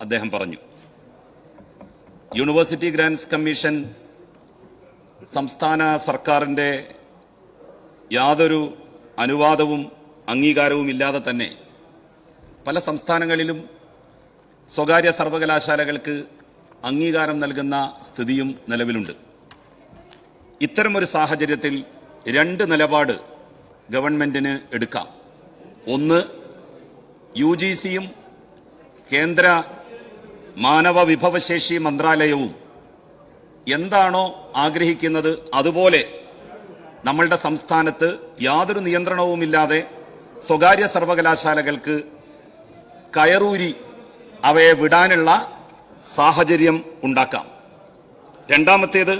അദ്ദേഹം പറഞ്ഞു. University grants commission സംസ്ഥാന സർക്കാരിന്റെ യാതൊരു അനുവാദവും അംഗീകാരവും ഇല്ലാതെ തന്നെ പല സംസ്ഥാനങ്ങളിലും സ്വകാര്യ സർവകലാശാലകൾക്ക് അംഗീകാരം നൽകുന്ന സ്ഥിതിയും നിലവിലുണ്ട്. ഇത്തരമൊരു സാഹചര്യത്തിൽ രണ്ട് നിലപാട് ഗവൺമെന്റിന് എടുക്കാം. ഒന്ന്, UGCയും കേന്ദ്ര മാനവ വിഭവശേഷി മന്ത്രാലയവും എന്താണോ ആഗ്രഹിക്കുന്നത് അതുപോലെ നമ്മളുടെ സംസ്ഥാനത്ത് യാതൊരു നിയന്ത്രണവുമില്ലാതെ സ്വകാര്യ സർവകലാശാലകൾക്ക് കയറൂരി അവയെ വിടാനുള്ള സാഹചര്യം ഉണ്ടാക്കാം. രണ്ടാമത്തേത്,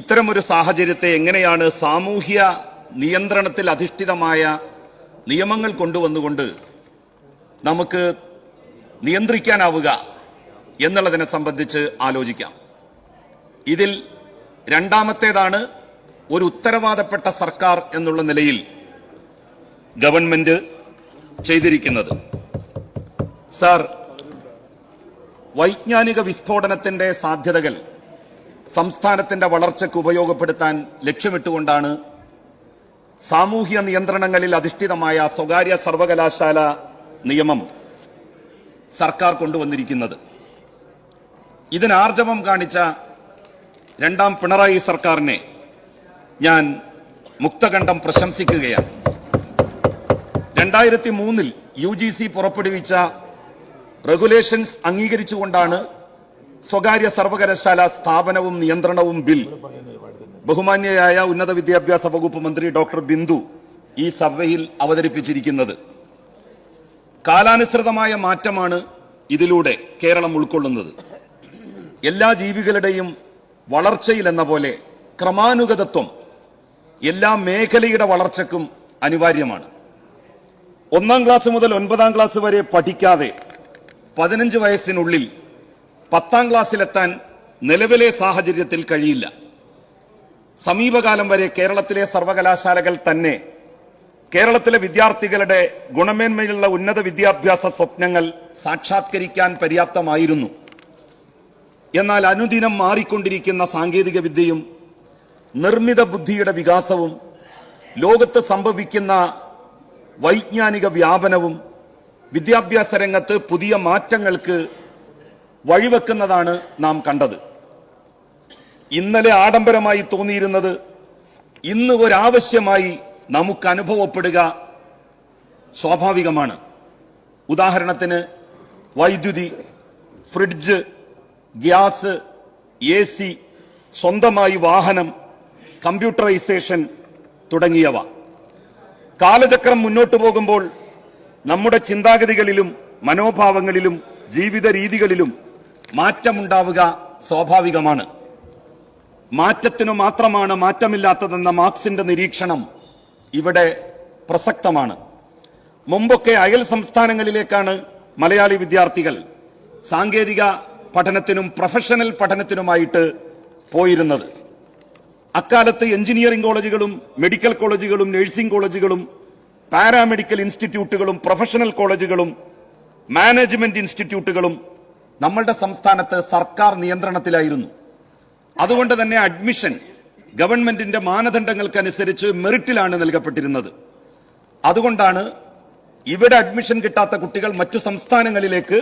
ഇത്തരമൊരു സാഹചര്യത്തെ എങ്ങനെയാണ് സാമൂഹ്യ നിയന്ത്രണത്തിൽ അധിഷ്ഠിതമായ നിയമങ്ങൾ കൊണ്ടുവന്നുകൊണ്ട് നമുക്ക് നിയന്ത്രിക്കാനാവുക എന്നുള്ളതിനെ സംബന്ധിച്ച് ആലോചിക്കാം. ഇതിൽ രണ്ടാമത്തേതാണ് ഒരു ഉത്തരവാദപ്പെട്ട സർക്കാർ എന്നുള്ള നിലയിൽ ഗവൺമെന്റ് ചെയ്തിരിക്കുന്നത്. സാർ, വൈജ്ഞാനിക വിസ്ഫോടനത്തിന്റെ സാധ്യതകൾ സംസ്ഥാനത്തിന്റെ വളർച്ചയ്ക്ക് ഉപയോഗപ്പെടുത്താൻ ലക്ഷ്യമിട്ടുകൊണ്ടാണ് സാമൂഹ്യ നിയന്ത്രണങ്ങളിൽ അധിഷ്ഠിതമായ സ്വകാര്യ സർവകലാശാല നിയമം സർക്കാർ കൊണ്ടുവന്നിരിക്കുന്നത്. ഇതിനാർജവം കാണിച്ച രണ്ടാം പിണറായി സർക്കാരിനെ ഞാൻ മുക്തകണ്ഠം പ്രശംസിക്കുകയാണ്. 2003 UGC പുറപ്പെടുവിച്ച റെഗുലേഷൻസ് അംഗീകരിച്ചുകൊണ്ടാണ് സ്വകാര്യ സർവകലാശാല സ്ഥാപനവും നിയന്ത്രണവും ബിൽ ബഹുമാന്യയായ ഉന്നത വിദ്യാഭ്യാസ വകുപ്പ് മന്ത്രി ഡോക്ടർ ബിന്ദു ഈ സഭയിൽ അവതരിപ്പിച്ചിരിക്കുന്നത്. കാലാനുസൃതമായ മാറ്റമാണ് ഇതിലൂടെ കേരളം ഉൾക്കൊള്ളുന്നത്. എല്ലാ ജീവികളുടെയും വളർച്ചയിൽ എന്ന പോലെ ക്രമാനുഗതത്വം എല്ലാ മേഖലയുടെ വളർച്ചയ്ക്കും അനിവാര്യമാണ്. 1ാം ക്ലാസ് മുതൽ 9ാം ക്ലാസ് വരെ പഠിക്കാതെ 15 വയസ്സിനുള്ളിൽ 10ാം ക്ലാസ്സിലെത്താൻ നിലവിലെ സാഹചര്യത്തിൽ കഴിയില്ല. സമീപകാലം വരെ കേരളത്തിലെ സർവകലാശാലകൾ തന്നെ കേരളത്തിലെ വിദ്യാർത്ഥികളുടെ ഗുണമേന്മയുള്ള ഉന്നത വിദ്യാഭ്യാസ സ്വപ്നങ്ങൾ സാക്ഷാത്കരിക്കാൻ പര്യാപ്തമായിരുന്നു. എന്നാൽ അനുദിനം മാറിക്കൊണ്ടിരിക്കുന്ന സാങ്കേതിക വിദ്യയും നിർമ്മിത ബുദ്ധിയുടെ വികാസവും ലോകത്ത് സംഭവിക്കുന്ന വൈജ്ഞാനിക വ്യാപനവും വിദ്യാഭ്യാസ രംഗത്ത് പുതിയ മാറ്റങ്ങൾക്ക് വഴിവെക്കുന്നതാണ് നാം കണ്ടത്. ഇന്നലെ ആഡംബരമായി തോന്നിയിരുന്നത് ഇന്ന് ഒരാവശ്യമായി നമുക്ക് അനുഭവപ്പെടുക സ്വാഭാവികമാണ്. ഉദാഹരണത്തിന് വൈദ്യുതി, ഫ്രിഡ്ജ്, ഗ്യാസ്, AC, സ്വന്തമായി വാഹനം, കമ്പ്യൂട്ടറൈസേഷൻ തുടങ്ങിയവ. കാലചക്രം മുന്നോട്ടു പോകുമ്പോൾ നമ്മുടെ ചിന്താഗതികളിലും മനോഭാവങ്ങളിലും ജീവിത രീതികളിലും മാറ്റമുണ്ടാവുക സ്വാഭാവികമാണ്. മാറ്റത്തിനു മാത്രമാണ് മാറ്റമില്ലാത്തതെന്ന മാർക്സിന്റെ നിരീക്ഷണം ഇവിടെ പ്രസക്തമാണ്. മുമ്പൊക്കെ അയൽ സംസ്ഥാനങ്ങളിലേക്കാണ് മലയാളി വിദ്യാർത്ഥികൾ സാങ്കേതിക പഠനത്തിനും പ്രൊഫഷണൽ പഠനത്തിനുമായിട്ട് പോയിരുന്നത്. അക്കാലത്ത് എഞ്ചിനീയറിംഗ് കോളേജുകളും മെഡിക്കൽ കോളേജുകളും നഴ്സിംഗ് കോളേജുകളും പാരാമെഡിക്കൽ ഇൻസ്റ്റിറ്റ്യൂട്ടുകളും പ്രൊഫഷണൽ കോളേജുകളും മാനേജ്മെന്റ് ഇൻസ്റ്റിറ്റ്യൂട്ടുകളും നമ്മളുടെ സംസ്ഥാനത്ത് സർക്കാർ നിയന്ത്രണത്തിലായിരുന്നു. അതുകൊണ്ട് തന്നെ അഡ്മിഷൻ ഗവൺമെന്റിന്റെ മാനദണ്ഡങ്ങൾക്കനുസരിച്ച് മെറിറ്റിലാണ് നൽകപ്പെട്ടിരുന്നത്. അതുകൊണ്ടാണ് ഇവിടെ അഡ്മിഷൻ കിട്ടാത്ത കുട്ടികൾ മറ്റു സംസ്ഥാനങ്ങളിലേക്ക്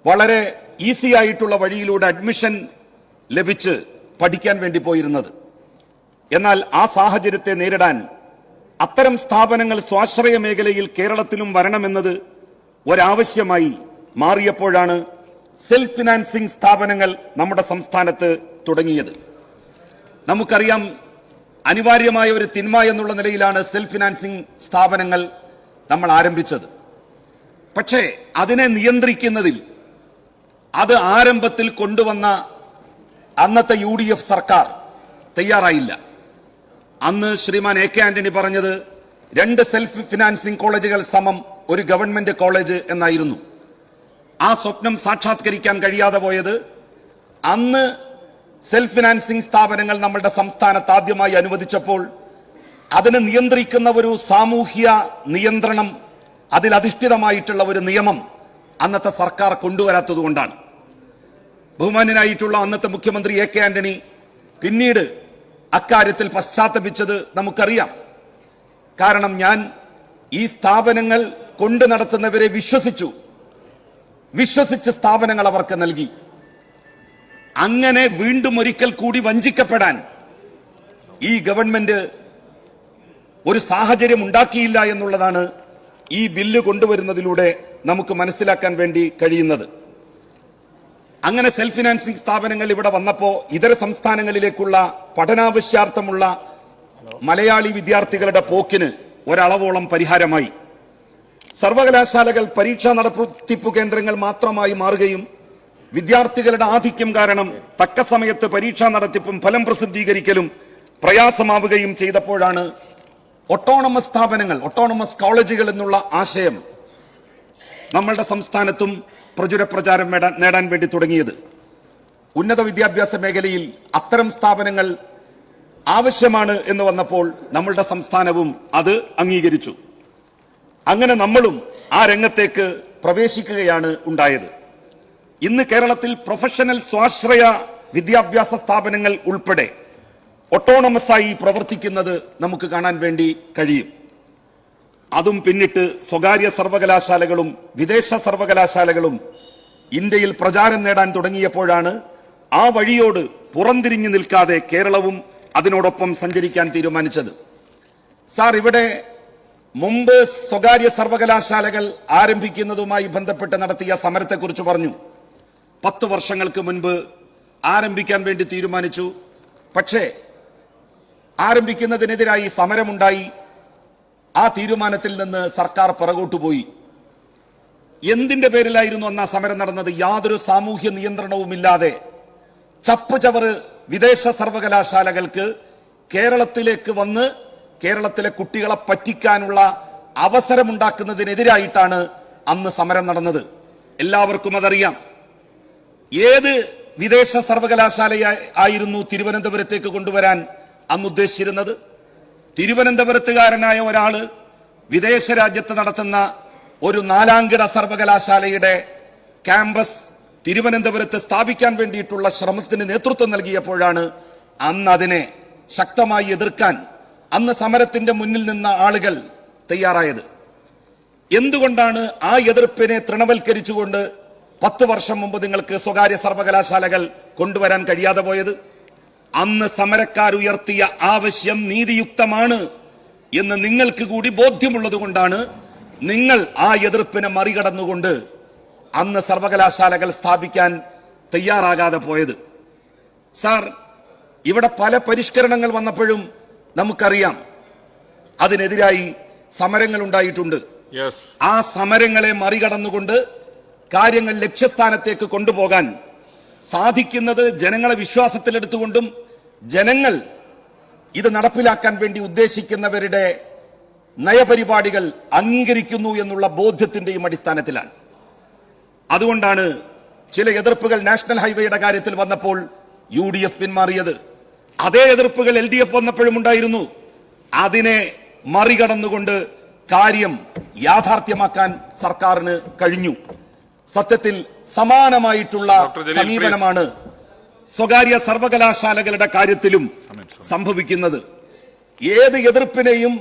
വളരെ ഈസി ആയിട്ടുള്ള വഴിയിലൂടെ അഡ്മിഷൻ ലഭിച്ച് പഠിക്കാൻ വേണ്ടി പോയിരുന്നത്. എന്നാൽ ആ സാഹചര്യത്തെ നേരിടാൻ അത്തരം സ്ഥാപനങ്ങൾ സ്വാശ്രയ മേഖലയിൽ കേരളത്തിലും വരണമെന്നത് ഒരാവശ്യമായി മാറിയപ്പോഴാണ് സെൽഫ് ഫിനാൻസിംഗ് സ്ഥാപനങ്ങൾ നമ്മുടെ സംസ്ഥാനത്ത് തുടങ്ങിയത്. നമുക്കറിയാം, അനിവാര്യമായ ഒരു തിന്മ എന്നുള്ള നിലയിലാണ് സെൽഫ് ഫിനാൻസിംഗ് സ്ഥാപനങ്ങൾ നമ്മൾ ആരംഭിച്ചത്. പക്ഷേ അതിനെ നിയന്ത്രിക്കുന്നതിൽ അത് ആരംഭത്തിൽ കൊണ്ടുവന്ന അന്നത്തെ UDF സർക്കാർ തയ്യാറായില്ല. അന്ന് ശ്രീമാൻ AK ആന്റണി പറഞ്ഞത് 2 സെൽഫ് ഫിനാൻസിംഗ് കോളേജുകൾ സമം ഒരു ഗവൺമെന്റ് കോളേജ് എന്നായിരുന്നു. ആ സ്വപ്നം സാക്ഷാത്കരിക്കാൻ കഴിയാതെ പോയത് അന്ന് സെൽഫ് ഫിനാൻസിംഗ് സ്ഥാപനങ്ങൾ നമ്മുടെ സംസ്ഥാനത്ത് ആദ്യമായി അനുവദിച്ചപ്പോൾ അതിനെ നിയന്ത്രിക്കുന്ന ഒരു സാമൂഹ്യ നിയന്ത്രണം, അതിലധിഷ്ഠിതമായിട്ടുള്ള ഒരു നിയമം അന്നത്തെ സർക്കാർ കൊണ്ടുവരാത്തതുകൊണ്ടാണ്. ബഹുമാന്യനായിട്ടുള്ള അന്നത്തെ മുഖ്യമന്ത്രി എ കെ ആന്റണി പിന്നീട് അക്കാര്യത്തിൽ പശ്ചാത്തപിച്ചത് നമുക്കറിയാം. കാരണം ഞാൻ ഈ സ്ഥാപനങ്ങൾ കൊണ്ടു നടത്തുന്നവരെ വിശ്വസിച്ച് സ്ഥാപനങ്ങൾ അവർക്ക് നൽകി. അങ്ങനെ വീണ്ടും ഒരിക്കൽ കൂടി വഞ്ചിക്കപ്പെടാൻ ഈ ഗവൺമെന്റ് ഒരു സാഹചര്യം ഉണ്ടാക്കിയില്ല എന്നുള്ളതാണ് ഈ ബില്ല് കൊണ്ടുവരുന്നതിലൂടെ നമുക്ക് മനസ്സിലാക്കാൻ വേണ്ടി കഴിയുന്നത്. അങ്ങനെ സെൽഫ് ഫിനാൻസിംഗ് സ്ഥാപനങ്ങൾ ഇവിടെ വന്നപ്പോ ഇതര സംസ്ഥാനങ്ങളിലേക്കുള്ള പഠനാവശ്യാർത്ഥമുള്ള മലയാളി വിദ്യാർത്ഥികളുടെ പോക്കിന് ഒരളവോളം പരിഹാരമായി. സർവകലാശാലകൾ പരീക്ഷാ നടത്തിപ്പ് കേന്ദ്രങ്ങൾ മാത്രമായി മാറുകയും വിദ്യാർത്ഥികളുടെ ആധിക്യം കാരണം തക്ക സമയത്ത് പരീക്ഷാ നടത്തിപ്പും ഫലം പ്രസിദ്ധീകരിക്കലും പ്രയാസമാവുകയും ചെയ്തപ്പോഴാണ് ഓട്ടോണമസ് സ്ഥാപനങ്ങൾ, ഓട്ടോണമസ് കോളേജുകൾ എന്നുള്ള ആശയം നമ്മളുടെ സംസ്ഥാനത്തും പ്രചാരം നേടാൻ വേണ്ടി തുടങ്ങിയത്. ഉന്നത വിദ്യാഭ്യാസ മേഖലയിൽ അത്തരം സ്ഥാപനങ്ങൾ ആവശ്യമാണ് എന്ന് വന്നപ്പോൾ നമ്മളുടെ സംസ്ഥാനവും അത് അംഗീകരിച്ചു. അങ്ങനെ നമ്മളും ആ രംഗത്തേക്ക് പ്രവേശിക്കുകയാണ് ഉണ്ടായത്. ഇന്ന് കേരളത്തിൽ പ്രൊഫഷണൽ സ്വാശ്രയ വിദ്യാഭ്യാസ സ്ഥാപനങ്ങൾ ഉൾപ്പെടെ ഓട്ടോണമസായി പ്രവർത്തിക്കുന്നത് നമുക്ക് കാണാൻ വേണ്ടി കഴിയും. അതും പിന്നിട്ട് സ്വകാര്യ സർവകലാശാലകളും വിദേശ സർവകലാശാലകളും ഇന്ത്യയിൽ പ്രചാരം നേടാൻ തുടങ്ങിയപ്പോഴാണ് ആ വഴിയോട് പുറംതിരിഞ്ഞു നിൽക്കാതെ കേരളവും അതിനോടൊപ്പം സഞ്ചരിക്കാൻ തീരുമാനിച്ചത്. സാർ, ഇവിടെ മുമ്പ് സ്വകാര്യ സർവകലാശാലകൾ ആരംഭിക്കുന്നതുമായി ബന്ധപ്പെട്ട് നടത്തിയ സമരത്തെക്കുറിച്ച് പറഞ്ഞു. 10 വർഷങ്ങൾക്ക് മുൻപ് ആരംഭിക്കാൻ വേണ്ടി തീരുമാനിച്ചു. പക്ഷേ ആരംഭിക്കുന്നതിനെതിരായി സമരമുണ്ടായി. ആ തീരുമാനത്തിൽ നിന്ന് സർക്കാർ പിറകോട്ടുപോയി. എന്തിന്റെ പേരിലായിരുന്നു അന്ന് ആ സമരം നടന്നത്? യാതൊരു സാമൂഹ്യ നിയന്ത്രണവുമില്ലാതെ ചപ്പുചവറ് വിദേശ സർവകലാശാലകൾക്ക് കേരളത്തിലേക്ക് വന്ന് കേരളത്തിലെ കുട്ടികളെ പറ്റിക്കാനുള്ള അവസരമുണ്ടാക്കുന്നതിനെതിരായിട്ടാണ് അന്ന് സമരം നടന്നത്. എല്ലാവർക്കും അതറിയാം. ഏത് വിദേശ സർവകലാശാലയായിരുന്നു തിരുവനന്തപുരത്തേക്ക് കൊണ്ടുവരാൻ അന്ന് ഉദ്ദേശിച്ചിരുന്നത്? തിരുവനന്തപുരത്തുകാരനായ ഒരാള് വിദേശ രാജ്യത്ത് നടത്തുന്ന ഒരു 4-കിട സർവകലാശാലയുടെ ക്യാമ്പസ് തിരുവനന്തപുരത്ത് സ്ഥാപിക്കാൻ വേണ്ടിയിട്ടുള്ള ശ്രമത്തിന് നേതൃത്വം നൽകിയപ്പോഴാണ് അന്ന് അതിനെ ശക്തമായി എതിർക്കാൻ അന്ന് സമരത്തിന്റെ മുന്നിൽ നിന്ന ആളുകൾ തയ്യാറായത്. എന്തുകൊണ്ടാണ് ആ എതിർപ്പിനെ തൃണവൽക്കരിച്ചുകൊണ്ട് 10 വർഷം മുമ്പ് നിങ്ങൾക്ക് സ്വകാര്യ സർവകലാശാലകൾ കൊണ്ടുവരാൻ കഴിയാതെ പോയത്? അന്ന് സമരക്കാരുയർത്തിയ ആവശ്യം നീതിയുക്തമാണ് എന്ന് നിങ്ങൾക്ക് കൂടി ബോധ്യമുള്ളത് കൊണ്ടാണ് നിങ്ങൾ ആ എതിർപ്പിനെ മറികടന്നുകൊണ്ട് അന്ന് സർവകലാശാലകൾ സ്ഥാപിക്കാൻ തയ്യാറാകാതെ പോയത്. സാർ, ഇവിടെ പല പരിഷ്കരണങ്ങൾ വന്നപ്പോഴും നമുക്കറിയാം അതിനെതിരായി സമരങ്ങൾ ഉണ്ടായിട്ടുണ്ട്. ആ സമരങ്ങളെ മറികടന്നുകൊണ്ട് കാര്യങ്ങൾ ലക്ഷ്യസ്ഥാനത്തേക്ക് കൊണ്ടുപോകാൻ സാധിക്കുന്നത് ജനങ്ങളെ വിശ്വാസത്തിലെടുത്തുകൊണ്ടും ജനങ്ങൾ ഇത് നടപ്പിലാക്കാൻ വേണ്ടി ഉദ്ദേശിക്കുന്നവരുടെ നയപരിപാടികൾ അംഗീകരിക്കുന്നു എന്നുള്ള ബോധ്യത്തിന്റെയും അടിസ്ഥാനത്തിലാണ്. അതുകൊണ്ടാണ് ചില എതിർപ്പുകൾ നാഷണൽ ഹൈവേയുടെ കാര്യത്തിൽ വന്നപ്പോൾ UDF പിന്മാറിയത്. അതേ എതിർപ്പുകൾ LDF വന്നപ്പോഴും ഉണ്ടായിരുന്നു. അതിനെ മറികടന്നുകൊണ്ട് കാര്യം യാഥാർത്ഥ്യമാക്കാൻ സർക്കാരിന് കഴിഞ്ഞു. സത്യത്തിൽ സമാനമായിട്ടുള്ള സമീപനമാണ് സ്വകാര്യ സർവകലാശാലകളുടെ കാര്യത്തിലും സംഭവിക്കുന്നത്. ഏത് എതിർപ്പിനെയും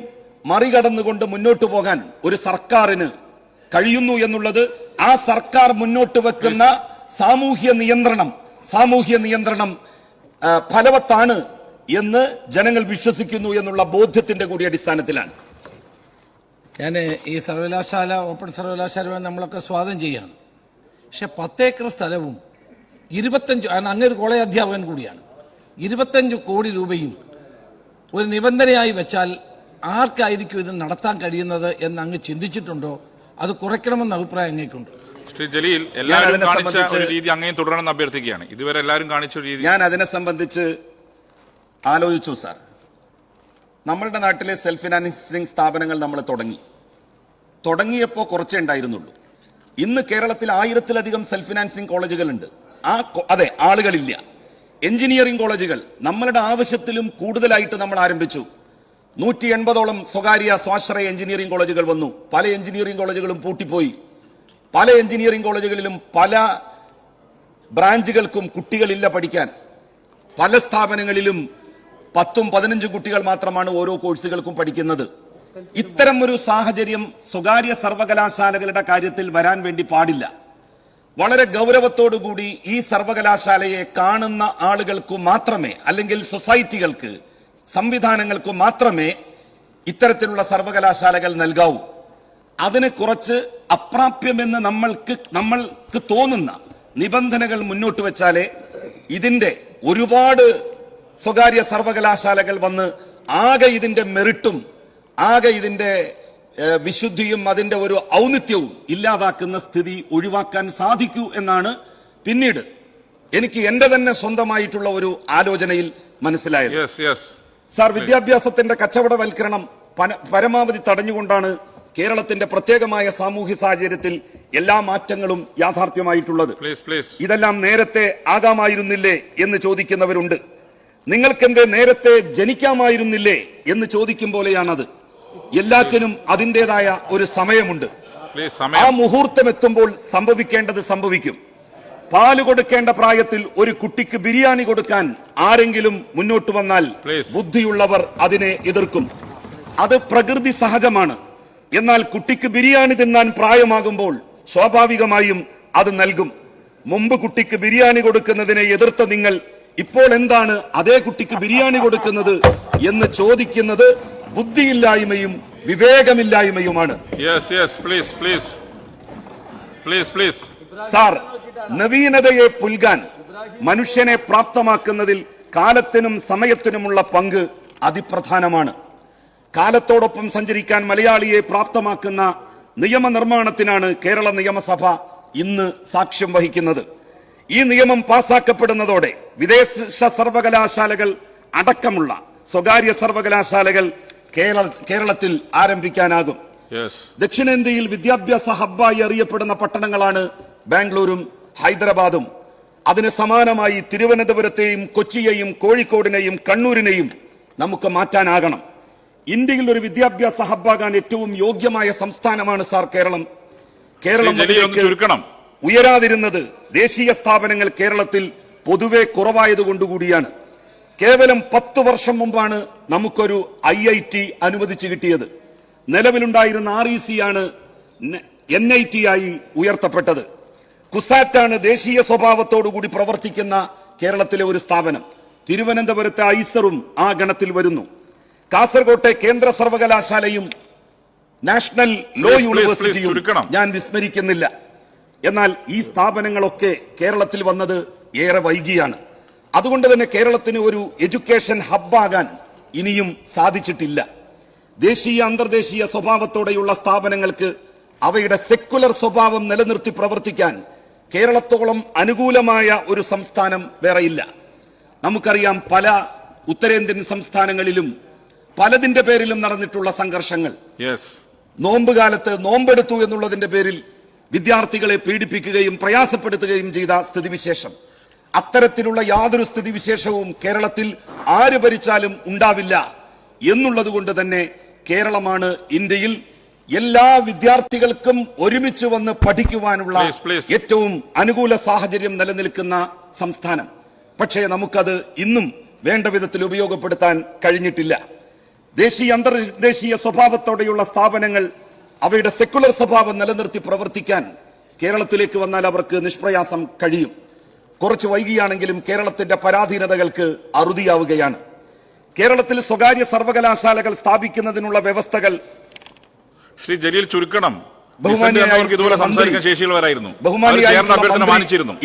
മറികടന്നുകൊണ്ട് മുന്നോട്ടു പോകാൻ ഒരു സർക്കാരിന് കഴിയുന്നു എന്നുള്ളത് ആ സർക്കാർ മുന്നോട്ട് വെക്കുന്ന സാമൂഹ്യ നിയന്ത്രണം ഫലവത്താണ് എന്ന് ജനങ്ങൾ വിശ്വസിക്കുന്നു എന്നുള്ള ബോധ്യത്തിന്റെ കൂടി അടിസ്ഥാനത്തിലാണ്. ഞാൻ ഈ സർവകലാശാല ഓപ്പൺ സർവകലാശാല നമ്മളൊക്കെ സ്വാഗതം ചെയ്യാണ്. പക്ഷെ 10 ഏക്കർ സ്ഥലവും 25 അങ്ങനെ ഒരു കോളേജ് അധ്യാപകൻ കൂടിയാണ് 25 കോടി രൂപയും ഒരു നിബന്ധനയായി വെച്ചാൽ ആർക്കായിരിക്കും ഇത് നടത്താൻ കഴിയുന്നത് എന്ന് അങ്ങ് ചിന്തിച്ചിട്ടുണ്ടോ? അത് കുറയ്ക്കണമെന്ന അഭിപ്രായം അങ്ങേക്കുണ്ട്? ശ്രീ ജലീൽ, എല്ലാവരും കാണിച്ച ഒരു രീതി അങ്ങനെ തുടരണമെന്ന് അഭ്യർത്ഥിക്കുകയാണ്. ഇതുവരെ എല്ലാവരും കാണിച്ച ഒരു രീതി ഞാൻ അതിനെ സംബന്ധിച്ച് ആലോചിച്ചു. സാർ, നമ്മളുടെ നാട്ടിലെ സെൽഫ് ഫിനാൻസിംഗ് സ്ഥാപനങ്ങൾ നമ്മൾ തുടങ്ങിയപ്പോൾ കുറച്ചേ ഉണ്ടായിരുന്നുള്ളൂ. ഇന്ന് കേരളത്തിൽ 1000-ലധികം സെൽഫ് ഫിനാൻസിംഗ് കോളേജുകളുണ്ട്. അതെ, ആളുകളില്ല. എഞ്ചിനീയറിംഗ് കോളേജുകൾ നമ്മളുടെ ആവശ്യത്തിലും കൂടുതലായിട്ട് നമ്മൾ ആരംഭിച്ചു. 180ഓളം സ്വകാര്യ സ്വാശ്രയ എഞ്ചിനീയറിംഗ് കോളേജുകൾ വന്നു. പല എഞ്ചിനീയറിംഗ് കോളേജുകളും പൂട്ടിപ്പോയി. പല എഞ്ചിനീയറിംഗ് കോളേജുകളിലും പല ബ്രാഞ്ചുകൾക്കും കുട്ടികളില്ല പഠിക്കാൻ. പല സ്ഥാപനങ്ങളിലും 10-15 കുട്ടികൾ മാത്രമാണ് ഓരോ കോഴ്സുകൾക്കും പഠിക്കുന്നത്. ഇത്തരം ഒരു സാഹചര്യം സ്വകാര്യ സർവകലാശാലകളുടെ കാര്യത്തിൽ വരാൻ വേണ്ടി പാടില്ല. വളരെ ഗൗരവത്തോടുകൂടി ഈ സർവകലാശാലയെ കാണുന്ന ആളുകൾക്ക് മാത്രമേ, അല്ലെങ്കിൽ സൊസൈറ്റികൾക്ക്, സംവിധാനങ്ങൾക്ക് മാത്രമേ ഇത്തരത്തിലുള്ള സർവകലാശാലകൾ നൽകാവൂ. അതിന് കുറച്ച് അപ്രാപ്യമെന്ന് നമ്മൾക്ക് തോന്നുന്ന നിബന്ധനകൾ മുന്നോട്ട് വെച്ചാലേ ഇതിന്റെ ഒരുപാട് സ്വകാര്യ സർവകലാശാലകൾ വന്ന് ആകെ ഇതിന്റെ മെറിറ്റും ആകെ ഇതിന്റെ വിശുദ്ധിയും അതിന്റെ ഒരു ഔന്നിത്യവും ഇല്ലാതാക്കുന്ന സ്ഥിതി ഒഴിവാക്കാൻ സാധിക്കൂ എന്നാണ് പിന്നീട് എനിക്ക് എന്റെ തന്നെ സ്വന്തമായിട്ടുള്ള ഒരു ആലോചനയിൽ മനസ്സിലായത്. സാർ, വിദ്യാഭ്യാസത്തിന്റെ കച്ചവടവൽക്കരണം പരമാവധി തടഞ്ഞുകൊണ്ടാണ് കേരളത്തിന്റെ പ്രത്യേകമായ സാമൂഹ്യ സാഹചര്യത്തിൽ എല്ലാ മാറ്റങ്ങളും യാഥാർത്ഥ്യമായിട്ടുള്ളത്. ഇതെല്ലാം നേരത്തെ ആകാമായിരുന്നില്ലേ എന്ന് ചോദിക്കുന്നവരുണ്ട്. നിങ്ങൾക്കെന്തേ നേരത്തെ ജനിക്കാമായിരുന്നില്ലേ എന്ന് ചോദിക്കും പോലെയാണത്. എല്ലാറ്റിനും അതിൻ്റെതായ ഒരു സമയമുണ്ട്. ആ മുഹൂർത്തം എത്തുമ്പോൾ സംഭവിക്കേണ്ടത് സംഭവിക്കും. പാല് കൊടുക്കേണ്ട പ്രായത്തിൽ ഒരു കുട്ടിക്ക് ബിരിയാണി കൊടുക്കാൻ ആരെങ്കിലും മുന്നോട്ട് വന്നാൽ ബുദ്ധിയുള്ളവർ അതിനെ എതിർക്കും. അത് പ്രകൃതി സഹജമാണ്. എന്നാൽ കുട്ടിക്ക് ബിരിയാണി തിന്നാൻ പ്രായമാകുമ്പോൾ സ്വാഭാവികമായും അത് നൽകും. മുമ്പ് കുട്ടിക്ക് ബിരിയാണി കൊടുക്കുന്നതിനെ എതിർത്ത നിങ്ങൾ ഇപ്പോൾ എന്താണ് അതേ കുട്ടിക്ക് ബിരിയാണി കൊടുക്കുന്നത് എന്ന് ചോദിക്കുന്നത് ബുദ്ധിയില്ലായ്മയും വിവേകമില്ലായ്മയുമാണ്. സാർ, നവീനതയെ പുൽകാൻ മനുഷ്യനെ പ്രാപ്തമാക്കുന്നതിൽ കാലത്തിനും സമയത്തിനുമുള്ള പങ്ക് അതിപ്രധാനമാണ്. കാലത്തോടൊപ്പം സഞ്ചരിക്കാൻ മലയാളിയെ പ്രാപ്തമാക്കുന്ന നിയമനിർമ്മാണത്തിനാണ് കേരള നിയമസഭ ഇന്ന് സാക്ഷ്യം വഹിക്കുന്നത്. ഈ നിയമം പാസാക്കപ്പെടുന്നതോടെ വിദേശ സർവകലാശാലകൾ അടക്കമുള്ള സ്വകാര്യ സർവകലാശാലകൾ കേരളത്തിൽ ആരംഭിക്കാനാകും. ദക്ഷിണേന്ത്യയിൽ വിദ്യാഭ്യാസ ഹബ്ബായി അറിയപ്പെടുന്ന പട്ടണങ്ങളാണ് ബാംഗ്ലൂരും ഹൈദരാബാദും. അതിന് സമാനമായി തിരുവനന്തപുരത്തെയും കൊച്ചിയെയും കോഴിക്കോടിനെയും കണ്ണൂരിനെയും നമുക്ക് മാറ്റാനാകണം. ഇന്ത്യയിൽ ഒരു വിദ്യാഭ്യാസ ഹബ്ബാകാൻ ഏറ്റവും യോഗ്യമായ സംസ്ഥാനമാണ് സാർ കേരളം. ഉയരാതിരുന്നത് ദേശീയ സ്ഥാപനങ്ങൾ കേരളത്തിൽ പൊതുവെ കുറവായതുകൊണ്ടുകൂടിയാണ്. കേവലം 10 വർഷം മുമ്പാണ് നമുക്കൊരു IIT അനുവദിച്ചു കിട്ടിയത്. നിലവിലുണ്ടായിരുന്ന REC ആണ് NIT ആയി ഉയർത്തപ്പെട്ടത്. കുസാറ്റാണ് ദേശീയ സ്വഭാവത്തോടുകൂടി പ്രവർത്തിക്കുന്ന കേരളത്തിലെ ഒരു സ്ഥാപനം. തിരുവനന്തപുരത്തെ ഐസറും ആ ഗണത്തിൽ വരുന്നു. കാസർകോട്ടെ കേന്ദ്ര സർവകലാശാലയും നാഷണൽ ലോ യൂണിവേഴ്സിറ്റിയും ഞാൻ വിസ്മരിക്കുന്നില്ല. എന്നാൽ ഈ സ്ഥാപനങ്ങളൊക്കെ കേരളത്തിൽ വന്നത് ഏറെ വൈകിയാണ്. അതുകൊണ്ട് തന്നെ കേരളത്തിന് ഒരു എഡ്യൂക്കേഷൻ ഹബ്ബാകാൻ ഇനിയും സാധിച്ചിട്ടില്ല. ദേശീയ അന്തർദേശീയ സ്വഭാവത്തോടെയുള്ള സ്ഥാപനങ്ങൾക്ക് അവയുടെ സെക്കുലർ സ്വഭാവം നിലനിർത്തി പ്രവർത്തിക്കാൻ കേരളത്തോളം അനുകൂലമായ ഒരു സംസ്ഥാനം വേറെയില്ല. നമുക്കറിയാം, പല ഉത്തരേന്ത്യൻ സംസ്ഥാനങ്ങളിലും പലതിന്റെ പേരിലും നടന്നിട്ടുള്ള സംഘർഷങ്ങൾ. നോമ്പ് കാലത്ത് നോമ്പെടുത്തു എന്നുള്ളതിന്റെ പേരിൽ വിദ്യാർത്ഥികളെ പീഡിപ്പിക്കുകയും പ്രയാസപ്പെടുത്തുകയും ചെയ്ത സ്ഥിതിവിശേഷം. അത്തരത്തിലുള്ള യാതൊരു സ്ഥിതിവിശേഷവും കേരളത്തിൽ ആര് ഭരിച്ചാലും ഉണ്ടാവില്ല എന്നുള്ളത് കൊണ്ട് തന്നെ കേരളമാണ് ഇന്ത്യയിൽ എല്ലാ വിദ്യാർത്ഥികൾക്കും ഒരുമിച്ച് വന്ന് പഠിക്കുവാനുള്ള ഏറ്റവും അനുകൂല സാഹചര്യം നിലനിൽക്കുന്ന സംസ്ഥാനം. പക്ഷേ നമുക്കത് ഇന്നും വേണ്ട വിധത്തിൽ ഉപയോഗപ്പെടുത്താൻ കഴിഞ്ഞിട്ടില്ല. ദേശീയ അന്തർദേശീയ സ്വഭാവത്തോടെയുള്ള സ്ഥാപനങ്ങൾ അവയുടെ സെക്കുലർ സ്വഭാവം നിലനിർത്തി പ്രവർത്തിക്കാൻ കേരളത്തിലേക്ക് വന്നാൽ അവർക്ക് നിഷ്പ്രയാസം കഴിയും. കുറച്ച് വൈകിയാണെങ്കിലും കേരളത്തിന്റെ പരാധീനതകൾക്ക് അറുതിയാവുകയാണ്. കേരളത്തിൽ സ്വകാര്യ സർവകലാശാലകൾ സ്ഥാപിക്കുന്നതിനുള്ള വ്യവസ്ഥകൾ ശ്രീ ജലീൽ ചുരുക്കണം.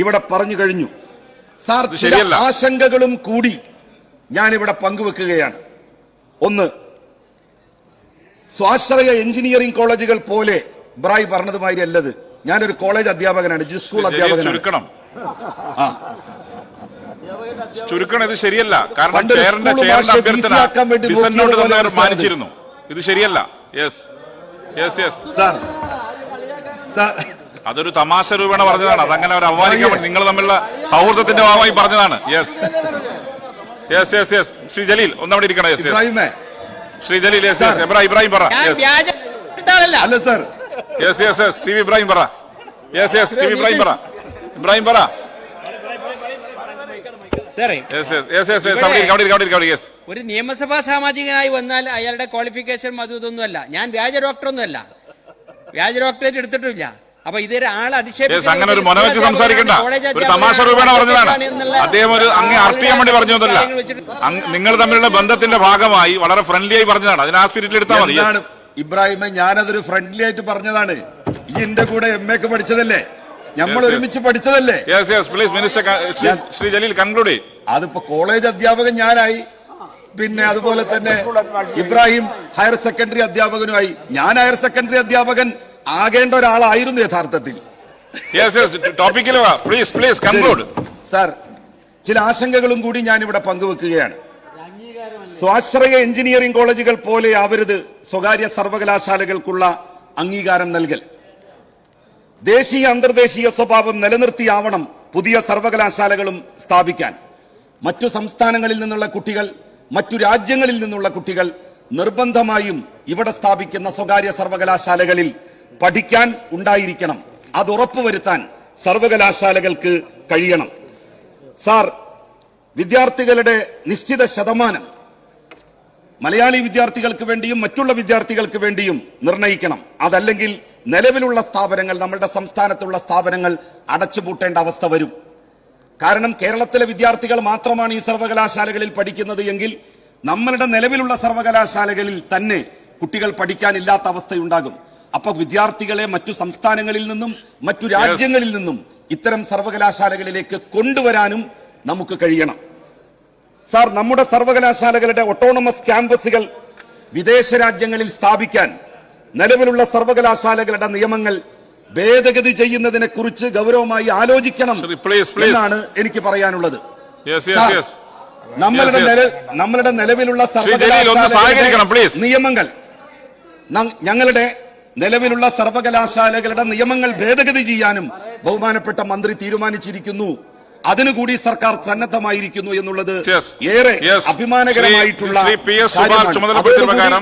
ഇവിടെ പറഞ്ഞു കഴിഞ്ഞു. സാർ, ചില ആശങ്കകളും കൂടി ഞാനിവിടെ പങ്കുവെക്കുകയാണ്. ഒന്ന്, സ്വാശ്രയ എഞ്ചിനീയറിംഗ് കോളേജുകൾ പോലെ ബ്രായ് പറഞ്ഞതുമാതിരി അല്ലത്. ഞാനൊരു കോളേജ് അധ്യാപകനാണ്, സ്കൂൾ അധ്യാപകനാണ്. ചുരുക്കണം, ഇത് ശരിയല്ല. കാരണം മാനിച്ചിരുന്നു. ഇത് ശരിയല്ല. അതൊരു തമാശ രൂപേണ പറഞ്ഞതാണ്. അതങ്ങനെ അവർ അവമാനിക്കാൻ വേണ്ടി നിങ്ങൾ തമ്മിലുള്ള സൗഹൃദത്തിന്റെ ഭാഗമായി പറഞ്ഞതാണ്. ശ്രീ ജലീൽ ഒന്നവിടെ ഇരിക്കണം. ശ്രീ ജലീൽ ഇബ്രാഹിം പറ. ടി വി ഇബ്രാഹിം പറ. Yes yes T V Ibrahim പറ. ഇബ്രാഹിം പറ. സാറേ, ഒരു നിയമസഭാ സാമാജികനായി വന്നാൽ അയാളുടെ ക്വാളിഫിക്കേഷൻ അത് ഇതൊന്നുമല്ല. ഞാൻ വ്യാജ ഡോക്ടറൊന്നുമല്ല, വ്യാജ ഡോക്ടറേറ്റ് എടുത്തിട്ടില്ല. അപ്പൊ ഇതൊരു ആളെ അങ്ങനെ ഒരു മനോവെച്ച് സംസാരിക്കണ്ട. ഒരു തമാശ രൂപേണ പറഞ്ഞതാണ് അദ്ദേഹം. ഒരു അങ്ങ് അർത്ഥിയാൻ വേണ്ടി പറഞ്ഞതല്ല. നിങ്ങൾ തമ്മിലുള്ള ബന്ധത്തിന്റെ ഭാഗമായി വളരെ ഫ്രണ്ട്ലി ആയി പറഞ്ഞതാണ്. അതിന് ആ സ്പിരിറ്റിൽ എടുത്താൽ മതി. ഇബ്രാഹിമെ, ഞാനതൊരു ഫ്രണ്ട്ലി ആയിട്ട് പറഞ്ഞതാണ്. ഈ എന്റെ കൂടെ MA ഒക്കെ പഠിച്ചതല്ലേ, നമ്മൾ ഒരുമിച്ച് പഠിച്ചതല്ലേ. ശ്രീ ജലീൽ കൺക്ലൂഡ്. അതിപ്പോ കോളേജ് അധ്യാപകൻ ഞാനായി, പിന്നെ അതുപോലെ തന്നെ ഇബ്രാഹിം ഹയർ സെക്കൻഡറി അധ്യാപകനുമായി. ഞാൻ ഹയർ സെക്കൻഡറി അധ്യാപകൻ ആകേണ്ട ഒരാളായിരുന്നു യഥാർത്ഥത്തിൽ. സാർ, ചില ആശങ്കകളും കൂടി ഞാൻ ഇവിടെ പങ്കുവെക്കുകയാണ്. സ്വാശ്രയ എഞ്ചിനീയറിംഗ് കോളേജുകൾ പോലെ ആവരുത് സ്വകാര്യ സർവകലാശാലകൾക്കുള്ള അംഗീകാരം നൽകൽ. ദേശീയ അന്തർദേശീയ സ്വഭാവം നിലനിർത്തിയാവണം പുതിയ സർവകലാശാലകളും സ്ഥാപിക്കാൻ. മറ്റു സംസ്ഥാനങ്ങളിൽ നിന്നുള്ള കുട്ടികൾ, മറ്റു രാജ്യങ്ങളിൽ നിന്നുള്ള കുട്ടികൾ നിർബന്ധമായും ഇവിടെ സ്ഥാപിക്കുന്ന സ്വകാര്യ സർവകലാശാലകളിൽ പഠിക്കാൻ ഉണ്ടായിരിക്കണം. അത് ഉറപ്പുവരുത്താൻ സർവകലാശാലകൾക്ക് കഴിയണം. സാർ, വിദ്യാർത്ഥികളുടെ നിശ്ചിത ശതമാനം മലയാളി വിദ്യാർത്ഥികൾക്ക് വേണ്ടിയും മറ്റുള്ള വിദ്യാർത്ഥികൾക്ക് വേണ്ടിയും നിർണയിക്കണം. അതല്ലെങ്കിൽ നിലവിലുള്ള സ്ഥാപനങ്ങൾ, നമ്മുടെ സംസ്ഥാനത്തുള്ള സ്ഥാപനങ്ങൾ അടച്ചുപൂട്ടേണ്ട അവസ്ഥ വരും. കാരണം കേരളത്തിലെ വിദ്യാർത്ഥികൾ മാത്രമാണ് ഈ സർവകലാശാലകളിൽ പഠിക്കുന്നത് എങ്കിൽ നമ്മളുടെ നിലവിലുള്ള സർവകലാശാലകളിൽ തന്നെ കുട്ടികൾ പഠിക്കാനില്ലാത്ത അവസ്ഥയുണ്ടാകും. അപ്പൊ വിദ്യാർത്ഥികളെ മറ്റു സംസ്ഥാനങ്ങളിൽ നിന്നും മറ്റു രാജ്യങ്ങളിൽ നിന്നും ഇത്തരം സർവകലാശാലകളിലേക്ക് കൊണ്ടുവരാനും നമുക്ക് കഴിയണം. സാർ, നമ്മുടെ സർവകലാശാലകളുടെ ഓട്ടോണമസ് ക്യാമ്പസുകൾ വിദേശ രാജ്യങ്ങളിൽ സ്ഥാപിക്കാൻ നിലവിലുള്ള സർവകലാശാലകളുടെ നിയമങ്ങൾ ഭേദഗതി ചെയ്യുന്നതിനെ കുറിച്ച് ഗൗരവമായി ആലോചിക്കണം എന്നാണ് എനിക്ക് പറയാനുള്ളത്. നമ്മളുടെ നിലവിലുള്ള സർവകലാശാലകളുടെ നിയമങ്ങൾ, ഞങ്ങളുടെ നിലവിലുള്ള സർവകലാശാലകളുടെ നിയമങ്ങൾ ഭേദഗതി ചെയ്യാനും ബഹുമാനപ്പെട്ട മന്ത്രി തീരുമാനിച്ചിരിക്കുന്നു. അതിനുകൂടി സർക്കാർ സന്നദ്ധമായിരിക്കുന്നു എന്നുള്ളത് ഏറെ അഭിമാനകരമായിട്ടുള്ള കാര്യമാണ്.